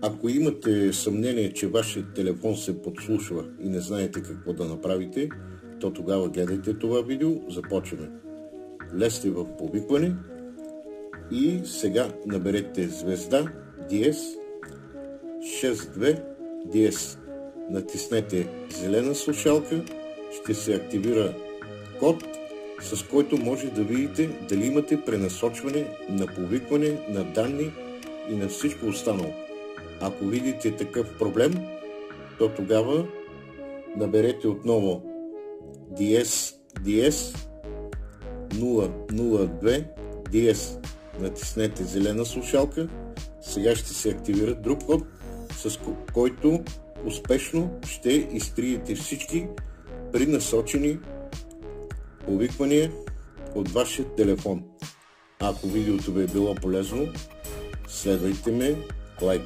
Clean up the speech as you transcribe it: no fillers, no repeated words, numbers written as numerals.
Ако имате съмнение, че вашият телефон се подслушва и не знаете какво да направите, то тогава гледайте това видео. Започваме. Влезте в повикване и сега наберете звезда, диез, 62, диез. Натиснете зелена слушалка, ще се активира код, с който може да видите дали имате пренасочване на повикване, на данни и на всичко останало. Ако видите такъв проблем, то тогава наберете отново диез 002 диез. Натиснете зелена слушалка. Сега ще се активира друг код, с който успешно ще изтриете всички пренасочени повиквания от вашия телефон. Ако видеото ви е било полезно, следвайте ме, лайк.